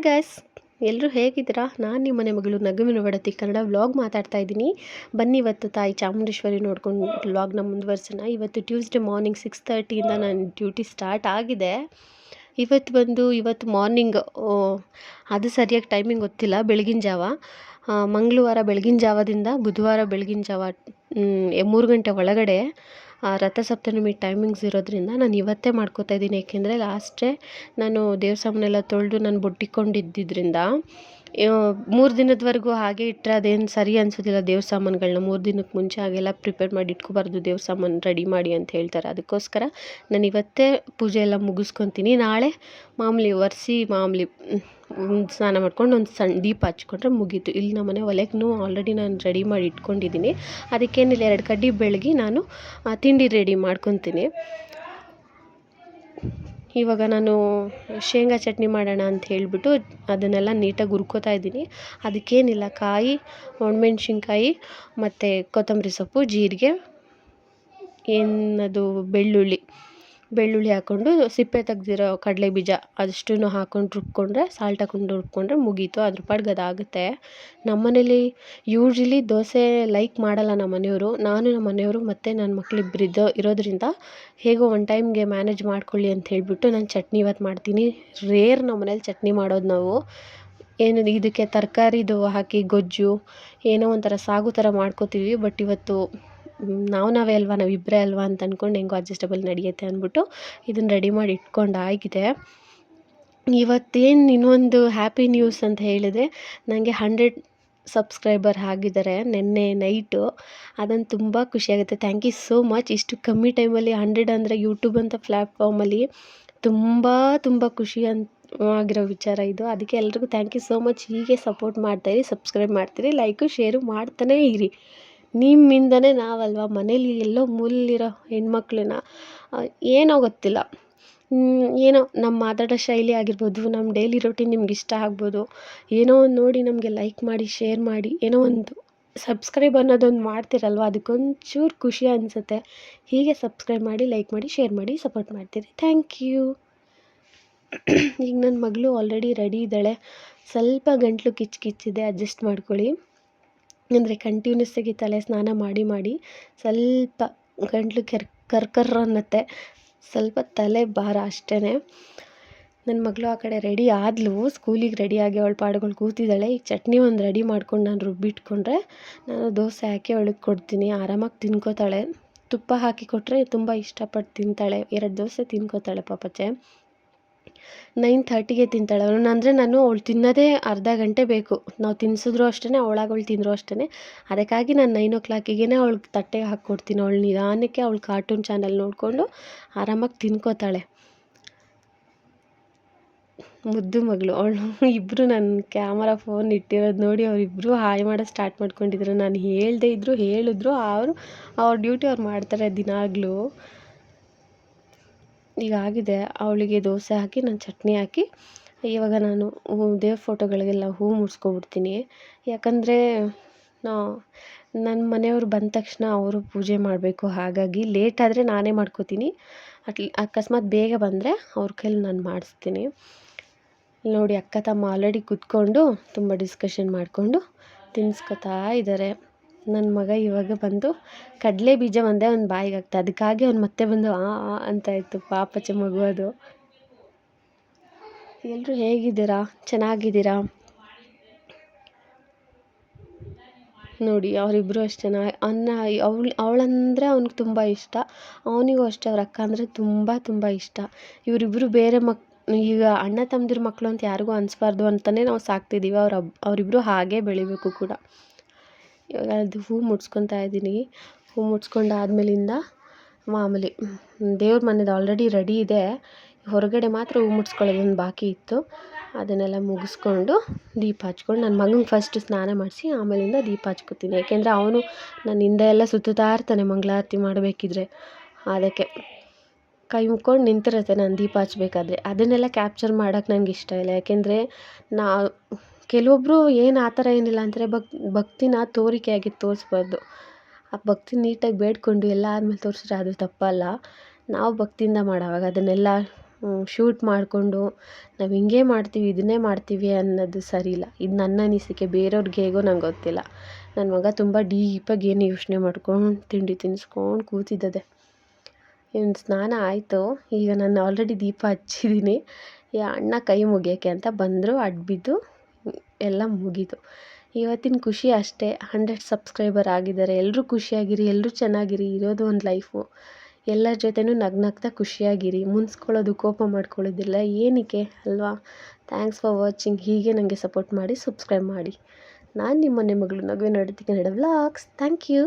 Hi guys, ಎಲ್ಲರೂ ಹೇಗಿದ್ದೀರಾ? ನಾನು ನಿಮ್ಮ ಮನೆ ಮಗಳು ನಗುವಿನ ಒಡತಿ ಕನ್ನಡ ವ್ಲಾಗ್ ಮಾತಾಡ್ತಾ ಇದ್ದೀನಿ. ಬನ್ನಿ ಇವತ್ತು ತಾಯಿ ಚಾಮುಂಡೇಶ್ವರಿ ನೋಡ್ಕೊಂಡು ವ್ಲಾಗ್ನ ಮುಂದುವರ್ಸೋಣ. ಇವತ್ತು ಟ್ಯೂಸ್ಡೇ ಮಾರ್ನಿಂಗ್ 6:30 ನನ್ನ ಡ್ಯೂಟಿ ಸ್ಟಾರ್ಟ್ ಆಗಿದೆ. ಇವತ್ತು ಮಾರ್ನಿಂಗ್ ಅದು ಸರಿಯಾಗಿ ಟೈಮಿಂಗ್ ಗೊತ್ತಿಲ್ಲ, ಬೆಳಗಿನ ಜಾವ. ಮಂಗಳವಾರ ಬೆಳಗಿನ ಜಾವದಿಂದ ಬುಧವಾರ ಬೆಳಗಿನ ಜಾವ 3 ಗಂಟೆ ಒಳಗಡೆ ರಥಸಪ್ತಮಿ ಟೈಮಿಂಗ್ಸ್ ಇರೋದ್ರಿಂದ ನಾನು ಇವತ್ತೇ ಮಾಡ್ಕೋತಾ ಇದ್ದೀನಿ. ಏಕೆಂದರೆ ಲಾಸ್ಟೇ ನಾನು ದೇವ್ರ ಸಾಮಾನೆಲ್ಲ ತೊಳೆದು ನಾನು ಬೊಟ್ಟಿಕೊಂಡಿದ್ದರಿಂದ 3 ದಿನದವರೆಗೂ ಹಾಗೆ ಇಟ್ಟರೆ ಅದೇನು ಸರಿ ಅನಿಸೋದಿಲ್ಲ. ದೇವ್ರ ಸಾಮಾನುಗಳನ್ನ 3 ದಿನಕ್ಕೆ ಮುಂಚೆ ಹಾಗೆಲ್ಲ ಪ್ರಿಪೇರ್ ಮಾಡಿ ಇಟ್ಕೋಬಾರ್ದು, ದೇವ್ರ ಸಾಮಾನು ರೆಡಿ ಮಾಡಿ ಅಂತ ಹೇಳ್ತಾರೆ. ಅದಕ್ಕೋಸ್ಕರ ನಾನು ಇವತ್ತೇ ಪೂಜೆ ಎಲ್ಲ ಮುಗಿಸ್ಕೊತೀನಿ. ನಾಳೆ ಮಾಮೂಲಿ ಸ್ನಾನ ಮಾಡ್ಕೊಂಡು ಒಂದು ಸಣ್ಣ ದೀಪ ಹಚ್ಕೊಂಡ್ರೆ ಮುಗೀತು. ಇಲ್ಲಿ ನಮ್ಮನೆ ಒಲೆಗೂ ಆಲ್ರೆಡಿ ನಾನು ರೆಡಿ ಮಾಡಿ ಇಟ್ಕೊಂಡಿದ್ದೀನಿ. ಅದಕ್ಕೇನಿಲ್ಲ, 2 ಕಡ್ಡಿ ಬೆಳಗಿ ನಾನು ತಿಂಡಿ ರೆಡಿ ಮಾಡ್ಕೊತೀನಿ. ಇವಾಗ ನಾನು ಶೇಂಗಾ ಚಟ್ನಿ ಮಾಡೋಣ ಅಂತ ಹೇಳಿಬಿಟ್ಟು ಅದನ್ನೆಲ್ಲ ನೀಟಾಗಿ ಹುರ್ಕೋತಾ ಇದ್ದೀನಿ. ಅದಕ್ಕೇನಿಲ್ಲ, ಕಾಯಿ, ಒಣಮೆಣ್ಸಿನ್ಕಾಯಿ ಮತ್ತು ಕೊತ್ತಂಬರಿ ಸೊಪ್ಪು, ಜೀರಿಗೆ, ಬೆಳ್ಳುಳ್ಳಿ ಹಾಕ್ಕೊಂಡು ಸಿಪ್ಪೆ ತೆಗ್ದಿರೋ ಕಡಲೆ ಬೀಜ ಅಷ್ಟನ್ನು ಹಾಕ್ಕೊಂಡು ರುಬ್ಕೊಂಡ್ರೆ, ಸಾಲ್ಟ್ ಹಾಕ್ಕೊಂಡು ರುಬ್ಕೊಂಡ್ರೆ ಮುಗೀತು. ಅದ್ರ ಪಾಡಿಗೆ ಅದಾಗುತ್ತೆ. ನಮ್ಮನೇಲಿ ಯೂಶ್ವಲಿ ದೋಸೆ ಲೈಕ್ ಮಾಡಲ್ಲ ನಮ್ಮ ಮನೆಯವರು. ನಾನು ನಮ್ಮ ಮನೆಯವರು ಮತ್ತು ನನ್ನ ಮಕ್ಕಳಿಬ್ಬರು ಇರೋದ್ರಿಂದ ಹೇಗೋ ಒನ್ ಟೈಮ್ಗೆ ಮ್ಯಾನೇಜ್ ಮಾಡ್ಕೊಳ್ಳಿ ಅಂತ ಹೇಳಿಬಿಟ್ಟು ನಾನು ಚಟ್ನಿ ಇವತ್ತು ಮಾಡ್ತೀನಿ. ರೇರ್ ನಮ್ಮ ಮನೇಲಿ ಚಟ್ನಿ ಮಾಡೋದು ನಾವು. ಇದಕ್ಕೆ ತರಕಾರಿದು ಹಾಕಿ ಗೊಜ್ಜು ಏನೋ ಒಂಥರ ಸಾಗು ಥರ ಮಾಡ್ಕೋತೀವಿ. ಬಟ್ ಇವತ್ತು ನಾವೇ ಅಲ್ವಾ, ನಾವಿಬ್ಬರೇ ಅಲ್ವಾ ಅಂತ ಅಂದ್ಕೊಂಡು ಹೆಂಗೋ ಅಡ್ಜಸ್ಟಬಲ್ ನಡೆಯುತ್ತೆ ಅಂದ್ಬಿಟ್ಟು ಇದನ್ನು ರೆಡಿ ಮಾಡಿ ಇಟ್ಕೊಂಡಾಗಿದೆ. ಇವತ್ತೇನು ಇನ್ನೊಂದು ಹ್ಯಾಪಿ ನ್ಯೂಸ್ ಅಂತ ಹೇಳಿದರೆ, ನನಗೆ 100 ಸಬ್ಸ್ಕ್ರೈಬರ್ ಆಗಿದ್ದಾರೆ ನಿನ್ನೆ ನೈಟು. ಅದಂತೂ ತುಂಬ ಖುಷಿಯಾಗುತ್ತೆ. Thank you so much. ಇಷ್ಟು ಕಮ್ಮಿ ಟೈಮಲ್ಲಿ 100 ಅಂದರೆ ಯೂಟ್ಯೂಬ್ ಅಂತ ಪ್ಲ್ಯಾಟ್ಫಾರ್ಮಲ್ಲಿ ತುಂಬ ಖುಷಿ ಆಗಿರೋ ವಿಚಾರ ಇದು. ಅದಕ್ಕೆ ಎಲ್ರಿಗೂ ಥ್ಯಾಂಕ್ ಯು ಸೋ ಮಚ್. ಹೀಗೆ ಸಪೋರ್ಟ್ ಮಾಡ್ತಾಯಿರಿ, ಸಬ್ಸ್ಕ್ರೈಬ್ ಮಾಡ್ತೀರಿ, ಲೈಕು ಶೇರು ಮಾಡ್ತಾನೇ ಇರಿ. ನಿಮ್ಮಿಂದನೇ ನಾವಲ್ವ ಮನೇಲಿ ಎಲ್ಲೋ ಮೂಲಲ್ಲಿರೋ ಹೆಣ್ಮಕ್ಳನ್ನ ಏನೋ ಗೊತ್ತಿಲ್ಲ, ಏನೋ ನಮ್ಮ ಮಾತಾಡೋ ಶೈಲಿ ಆಗಿರ್ಬೋದು, ನಮ್ಮ ಡೈಲಿ ರೊಟೀನ್ ನಿಮ್ಗೆ ಇಷ್ಟ ಆಗ್ಬೋದು, ಏನೋ ಒಂದು ನೋಡಿ ನಮಗೆ ಲೈಕ್ ಮಾಡಿ, ಶೇರ್ ಮಾಡಿ, ಏನೋ ಒಂದು ಸಬ್ಸ್ಕ್ರೈಬ್ ಅನ್ನೋದೊಂದು ಮಾಡ್ತಿರಲ್ವ, ಅದಕ್ಕೊಂಚೂರು ಖುಷಿ ಅನಿಸುತ್ತೆ. ಹೀಗೆ ಸಬ್ಸ್ಕ್ರೈಬ್ ಮಾಡಿ, ಲೈಕ್ ಮಾಡಿ, ಶೇರ್ ಮಾಡಿ, ಸಪೋರ್ಟ್ ಮಾಡ್ತೀರಿ. Thank you. ಈಗ ನನ್ನ ಮಗಳು ಆಲ್ರೆಡಿ ರೆಡಿ ಇದ್ದಾಳೆ. ಸ್ವಲ್ಪ ಗಂಟ್ಲು ಕಿಚ್ಚಿದೆ, ಅಡ್ಜಸ್ಟ್ ಮಾಡ್ಕೊಳ್ಳಿ. ಅಂದರೆ ಕಂಟಿನ್ಯೂಸ್ ಆಗಿ ತಲೆ ಸ್ನಾನ ಮಾಡಿ ಸ್ವಲ್ಪ ಗಂಟ್ಲು ಕರ್ಕರ್ ಅನ್ನತ್ತೆ, ಸ್ವಲ್ಪ ತಲೆ ಭಾರ ಅಷ್ಟೇ. ನನ್ನ ಮಗಳು ಆ ಕಡೆ ರೆಡಿ ಆದ್ಲು, ಸ್ಕೂಲಿಗೆ ರೆಡಿಯಾಗಿ ಅವಳ ಪಾಡುಗಳು ಕೂತಿದ್ದಾಳೆ. ಈಗ ಚಟ್ನಿ ಒಂದು ರೆಡಿ ಮಾಡ್ಕೊಂಡು ನಾನು ರುಬ್ಬಿಟ್ಕೊಂಡ್ರೆ ನಾನು ದೋಸೆ ಹಾಕಿ ಅವಳಿಗೆ ಕೊಡ್ತೀನಿ. ಆರಾಮಾಗಿ ತಿನ್ಕೋತಾಳೆ. ತುಪ್ಪ ಹಾಕಿ ಕೊಟ್ಟರೆ ತುಂಬ ಇಷ್ಟಪಟ್ಟು ತಿಂತಾಳೆ. 2 ದೋಸೆ ತಿನ್ಕೋತಾಳೆ ಪಾಪಚ್ಚೆ. 9:30ಗೆ ತಿಂತಾಳೆ ಅವಳು. ಅಂದರೆ ಅವಳು ತಿನ್ನೋದೇ ಅರ್ಧ ಗಂಟೆ ಬೇಕು. ನಾವು ತಿನ್ಸಿದ್ರು ಅಷ್ಟೇ, ಅವಳು ತಿಂದರೂ ಅಷ್ಟೇ. ಅದಕ್ಕಾಗಿ ನಾನು 9 o'clockಗೆ ಅವಳಿಗೆ ತಟ್ಟೆಗೆ ಹಾಕ್ಕೊಡ್ತೀನಿ. ಅವಳು ನಿಧಾನಕ್ಕೆ ಅವಳು ಕಾರ್ಟೂನ್ ಚಾನಲ್ ನೋಡಿಕೊಂಡು ಆರಾಮಾಗಿ ತಿನ್ಕೋತಾಳೆ. ಮುದ್ದು ಮಗಳು ಅವಳು. ಇಬ್ಬರು ನನ್ನ ಕ್ಯಾಮರಾ ಫೋನ್ ಇಟ್ಟಿರೋದು ನೋಡಿ ಅವರಿಬ್ಬರು ಹಾಯ್ ಮಾಡೋದು ಸ್ಟಾರ್ಟ್ ಮಾಡ್ಕೊಂಡಿದ್ರು. ನಾನು ಹೇಳದೇ ಇದ್ದರೂ ಹೇಳಿದ್ರು. ಅವ್ರ ಡ್ಯೂಟಿ ಅವ್ರು ಮಾಡ್ತಾರೆ ದಿನಾಗಲೂ. ಈಗಾಗಿದೆ. ಅವಳಿಗೆ ದೋಸೆ ಹಾಕಿ ನಾನು ಚಟ್ನಿ ಹಾಕಿ ಇವಾಗ ನಾನು ದೇವ್ರ ಫೋಟೋಗಳಿಗೆಲ್ಲ ಹೂ ಮುಡ್ಸ್ಕೊಬಿಡ್ತೀನಿ. ಯಾಕಂದರೆ ನನ್ನ ಮನೆಯವರು ಬಂದ ತಕ್ಷಣ ಅವರು ಪೂಜೆ ಮಾಡಬೇಕು. ಹಾಗಾಗಿ ಲೇಟ್ ಆದರೆ ನಾನೇ ಮಾಡ್ಕೋತೀನಿ. ಅಕಸ್ಮಾತ್ ಬೇಗ ಬಂದರೆ ಅವ್ರ ಕೈಲಿ ನಾನು ಮಾಡಿಸ್ತೀನಿ. ನೋಡಿ, ಅಕ್ಕ ತಮ್ಮ ಆಲ್ರೆಡಿ ಕೂತ್ಕೊಂಡು ತುಂಬ ಡಿಸ್ಕಷನ್ ಮಾಡಿಕೊಂಡು ತಿನ್ನಿಸ್ಕೊತಾ ಇದ್ದಾರೆ. ನನ್ನ ಮಗ ಇವಾಗ ಬಂದು ಕಡಲೆ ಬೀಜ ಒಂದೇ ಒಂದು ಬಾಯಿಗೆ ಹಾಕ್ತಾ, ಅದಕ್ಕಾಗಿ ಅವ್ನು ಮತ್ತೆ ಬಂದು ಅಂತ ಇತ್ತು. ಪಾಪಚ್ಚ ಮಗು ಅದು. ಎಲ್ಲರೂ ಹೇಗಿದ್ದೀರಾ? ಚೆನ್ನಾಗಿದ್ದೀರಾ? ನೋಡಿ, ಅವರಿಬ್ಬರು ಅಷ್ಟೇ. ಅವಳಂದರೆ ಅವ್ನಿಗೆ ತುಂಬ ಇಷ್ಟ, ಅವನಿಗೂ ಅಷ್ಟೇ ಅವ್ರ ಅಕ್ಕ ಅಂದರೆ ತುಂಬ ಇಷ್ಟ. ಇವರಿಬ್ಬರು ಬೇರೆ ಈಗ ಅಣ್ಣ ತಮ್ಮದಿರ ಮಕ್ಕಳು ಅಂತ ಯಾರಿಗೂ ಅನಿಸ್ಬಾರ್ದು ಅಂತಲೇ ನಾವು ಸಾಕ್ತಿದ್ದೀವಿ. ಅವರಿಬ್ಬರು ಹಾಗೇ ಬೆಳಿಬೇಕು ಕೂಡ. ಇವಾಗ ಅದು ಹೂ ಮುಡ್ಸ್ಕೊತಾ ಇದ್ದೀನಿ. ಹೂ ಮುಡ್ಸ್ಕೊಂಡಾದ್ಮೇಲಿಂದ ಮಾಮೂಲಿ ದೇವ್ರ ಮನೆದು ಆಲ್ರೆಡಿ ರೆಡಿ ಇದೆ. ಹೊರಗಡೆ ಮಾತ್ರ ಹೂ ಮುಡ್ಸ್ಕೊಳ್ಳೋದೊಂದು ಬಾಕಿ ಇತ್ತು. ಅದನ್ನೆಲ್ಲ ಮುಗಿಸ್ಕೊಂಡು ದೀಪ ಹಚ್ಕೊಂಡು ನನ್ನ ಮಗನಿಗೆ ಫಸ್ಟ್ ಸ್ನಾನ ಮಾಡಿಸಿ ಆಮೇಲಿಂದ ದೀಪ ಹಚ್ಕೋತೀನಿ. ಯಾಕೆಂದರೆ ಅವನು ನನ್ನ ಹಿಂದೆ ಎಲ್ಲ ಸುತ್ತುತ್ತಾ ಇರ್ತಾನೆ ಮಂಗಳಾರತಿ ಮಾಡಬೇಕಿದ್ರೆ. ಅದಕ್ಕೆ ಕೈ ಮುಕ್ಕೊಂಡು ನಿಂತಿರುತ್ತೆ ನಾನು ದೀಪ ಹಚ್ಬೇಕಾದ್ರೆ. ಅದನ್ನೆಲ್ಲ ಕ್ಯಾಪ್ಚರ್ ಮಾಡೋಕ್ಕೆ ನನಗೆ ಇಷ್ಟ ಇಲ್ಲ. ಯಾಕೆಂದರೆ ಕೆಲವೊಬ್ಬರು ಏನು ಆ ಥರ ಏನಿಲ್ಲ ಅಂತಾರೆ, ಭಕ್ತಿನ ತೋರಿಕೆಯಾಗಿ ತೋರಿಸ್ಬಾರ್ದು. ಆ ಭಕ್ತಿ ನೀಟಾಗಿ ಬೇಡ್ಕೊಂಡು ಎಲ್ಲ ಆದಮೇಲೆ ತೋರಿಸಿದ್ರೆ ಅದು ತಪ್ಪಲ್ಲ. ನಾವು ಭಕ್ತಿಯಿಂದ ಮಾಡೋವಾಗ ಅದನ್ನೆಲ್ಲ ಶೂಟ್ ಮಾಡಿಕೊಂಡು ನಾವು ಹಿಂಗೆ ಮಾಡ್ತೀವಿ ಇದನ್ನೇ ಮಾಡ್ತೀವಿ ಅನ್ನೋದು ಸರಿ ಇಲ್ಲ. ಇದು ನನ್ನ ಅನಿಸಿಕೆ, ಬೇರೆಯವ್ರಿಗೆ ಹೇಗೋ ನಂಗೆ ಗೊತ್ತಿಲ್ಲ. ನನ್ನ ಮಗ ತುಂಬ ಡೀಪಾಗಿ ಏನು ಯೋಚನೆ ಮಾಡ್ಕೊಂಡು ತಿಂಡಿ ತಿನ್ನಿಸ್ಕೊಂಡು ಕೂತಿದ್ದದೆ. ಇವ್ನ ಸ್ನಾನ ಆಯಿತು. ಈಗ ನಾನು ಆಲ್ರೆಡಿ ದೀಪ ಹಚ್ಚಿದ್ದೀನಿ. ಅಣ್ಣ ಕೈ ಮುಗಿಯೋಕ್ಕೆ ಅಂತ ಬಂದರು, ಅಡ್ಬಿದ್ದು ಎಲ್ಲ ಮುಗೀತು. ಇವತ್ತಿನ ಖುಷಿ ಅಷ್ಟೇ. 100 ಸಬ್ಸ್ಕ್ರೈಬರ್ ಆಗಿದ್ದಾರೆ. ಎಲ್ಲರೂ ಖುಷಿಯಾಗಿರಿ, ಎಲ್ಲರೂ ಚೆನ್ನಾಗಿರಿ. ಇರೋದು ಒಂದು ಲೈಫು. ಎಲ್ಲರ ಜೊತೆನೂ ನಗ್ನಗ್ತಾ ಖುಷಿಯಾಗಿರಿ. ಮುನ್ಸ್ಕೊಳ್ಳೋದು, ಕೋಪ ಮಾಡ್ಕೊಳ್ಳೋದಿಲ್ಲ ಏನಕ್ಕೆ ಅಲ್ವಾ? Thanks for watching. ಹೀಗೆ ನನಗೆ ಸಪೋರ್ಟ್ ಮಾಡಿ, ಸಬ್ಸ್ಕ್ರೈಬ್ ಮಾಡಿ. ನಾನು ನಿಮ್ಮ ಮನೆ ಮಗಳು ನಗುವಿನ ಅಡುಗೆ ಕನ್ನಡ ವ್ಲಾಗ್ಸ್. Thank you.